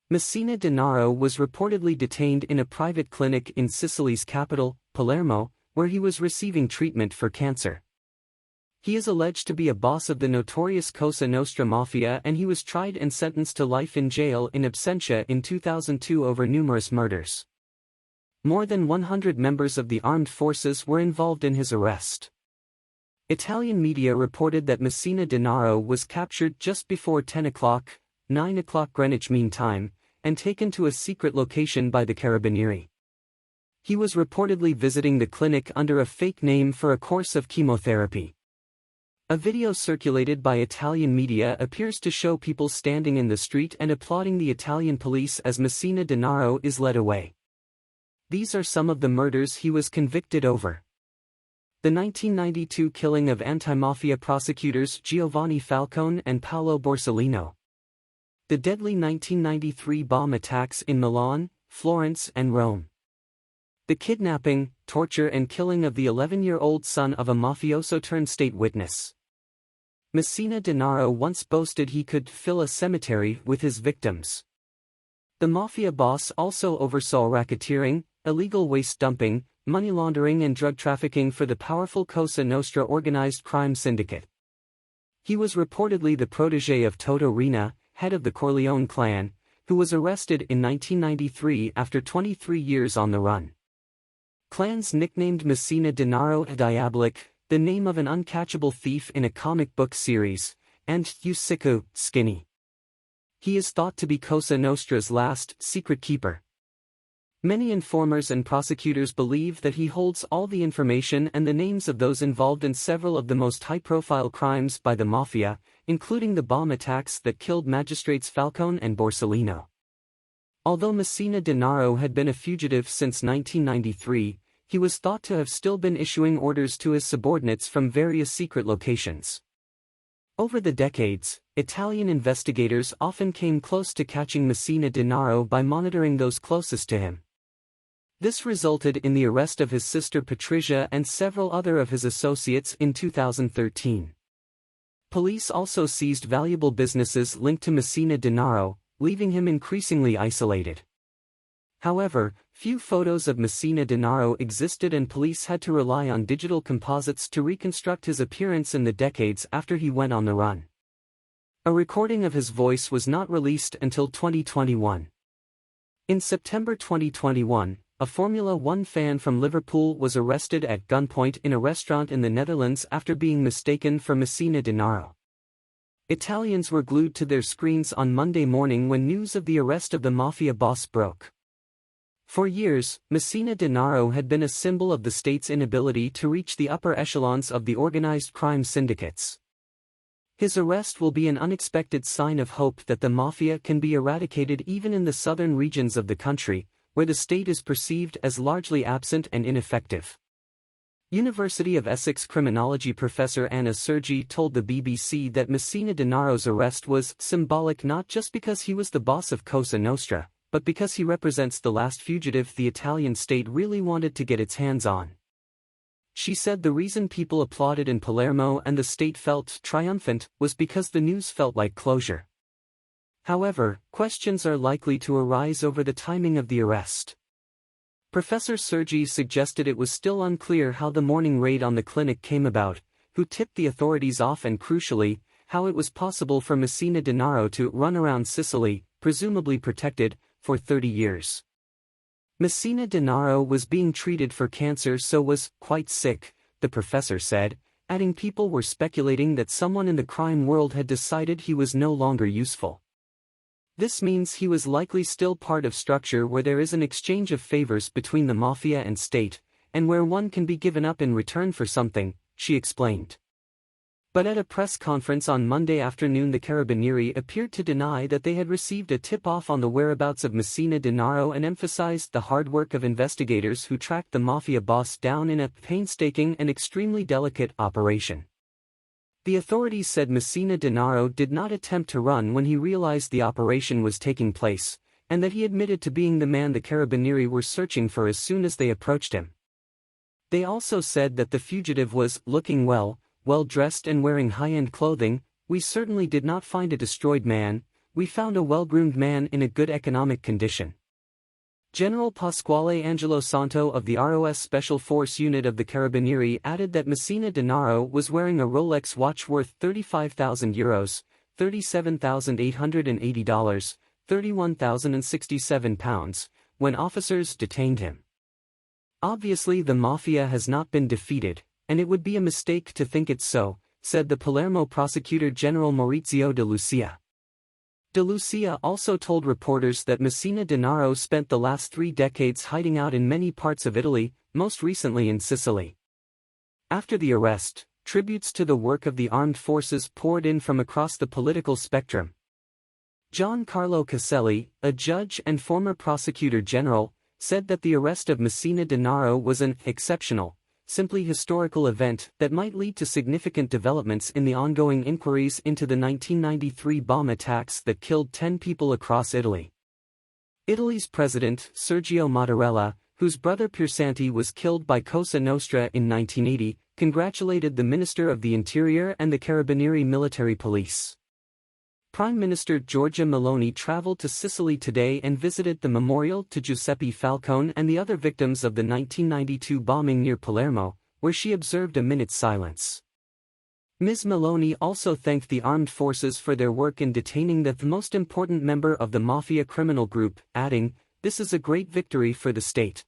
Messina Denaro was reportedly detained in a private clinic in Sicily's capital, Palermo, where he was receiving treatment for cancer. He is alleged to be a boss of the notorious Cosa Nostra Mafia, and he was tried and sentenced to life in jail in absentia in 2002 over numerous murders. More than 100 members of the armed forces were involved in his arrest. Italian media reported that Messina Denaro was captured just before 10 o'clock, 9 o'clock Greenwich Mean Time, and taken to a secret location by the Carabinieri. He was reportedly visiting the clinic under a fake name for a course of chemotherapy. A video circulated by Italian media appears to show people standing in the street and applauding the Italian police as Messina Denaro is led away. These are some of the murders he was convicted over. The 1992 killing of anti-mafia prosecutors Giovanni Falcone and Paolo Borsellino. The deadly 1993 bomb attacks in Milan, Florence and Rome. The kidnapping, torture and killing of the 11-year-old son of a mafioso turned state witness. Messina Denaro once boasted he could fill a cemetery with his victims. The mafia boss also oversaw racketeering, illegal waste dumping, money laundering and drug trafficking for the powerful Cosa Nostra organized crime syndicate. He was reportedly the protégé of Toto Riina, head of the Corleone clan, who was arrested in 1993 after 23 years on the run. Clans nicknamed Messina Denaro Diabolic, the name of an uncatchable thief in a comic book series, and Usiku, Skinny. He is thought to be Cosa Nostra's last secret keeper. Many informers and prosecutors believe that he holds all the information and the names of those involved in several of the most high-profile crimes by the mafia, including the bomb attacks that killed magistrates Falcone and Borsellino. Although Messina Denaro had been a fugitive since 1993, he was thought to have still been issuing orders to his subordinates from various secret locations. Over the decades, Italian investigators often came close to catching Messina Denaro by monitoring those closest to him. This resulted in the arrest of his sister Patricia and several other of his associates in 2013. Police also seized valuable businesses linked to Messina Denaro, leaving him increasingly isolated. However, few photos of Messina Denaro existed and police had to rely on digital composites to reconstruct his appearance in the decades after he went on the run. A recording of his voice was not released until 2021. In September 2021, a Formula One fan from Liverpool was arrested at gunpoint in a restaurant in the Netherlands after being mistaken for Messina Denaro. Italians were glued to their screens on Monday morning when news of the arrest of the mafia boss broke. For years, Messina Denaro had been a symbol of the state's inability to reach the upper echelons of the organized crime syndicates. His arrest will be an unexpected sign of hope that the mafia can be eradicated even in the southern regions of the country, where the state is perceived as largely absent and ineffective. University of Essex criminology professor Anna Sergi told the BBC that Messina Denaro's arrest was symbolic not just because he was the boss of Cosa Nostra, but because he represents the last fugitive the Italian state really wanted to get its hands on. She said the reason people applauded in Palermo and the state felt triumphant was because the news felt like closure. However, questions are likely to arise over the timing of the arrest. Professor Sergi suggested it was still unclear how the morning raid on the clinic came about, who tipped the authorities off and crucially, how it was possible for Messina Denaro to run around Sicily, presumably protected, for 30 years. Messina Denaro was being treated for cancer so was quite sick, the professor said, adding people were speculating that someone in the crime world had decided he was no longer useful. This means he was likely still part of structure where there is an exchange of favors between the mafia and state, and where one can be given up in return for something, she explained. But at a press conference on Monday afternoon the Carabinieri appeared to deny that they had received a tip-off on the whereabouts of Messina Denaro and emphasized the hard work of investigators who tracked the mafia boss down in a painstaking and extremely delicate operation. The authorities said Messina Denaro did not attempt to run when he realized the operation was taking place, and that he admitted to being the man the Carabinieri were searching for as soon as they approached him. They also said that the fugitive was looking well-dressed and wearing high-end clothing. "We certainly did not find a destroyed man, "We found a well-groomed man in a good economic condition." General Pasquale Angelo Santo of the ROS Special Force Unit of the Carabinieri added that Messina Denaro was wearing a Rolex watch worth €35,000, $37,880, £31,067, when officers detained him. "Obviously the mafia has not been defeated, and it would be a mistake to think it's so," said the Palermo Prosecutor General Maurizio De Lucia. De Lucia also told reporters that Messina Denaro spent the last 3 decades hiding out in many parts of Italy, most recently in Sicily. After the arrest, tributes to the work of the armed forces poured in from across the political spectrum. John Carlo Caselli, a judge and former prosecutor general, said that the arrest of Messina Denaro was an exceptional, simply historical event that might lead to significant developments in the ongoing inquiries into the 1993 bomb attacks that killed 10 people across Italy. Italy's president, Sergio Mattarella, whose brother Piersanti was killed by Cosa Nostra in 1980, congratulated the Minister of the Interior and the Carabinieri military police. Prime Minister Giorgia Meloni traveled to Sicily today and visited the memorial to Giuseppe Falcone and the other victims of the 1992 bombing near Palermo, where she observed a minute's silence. Ms. Meloni also thanked the armed forces for their work in detaining the most important member of the mafia criminal group, adding, "This is a great victory for the state."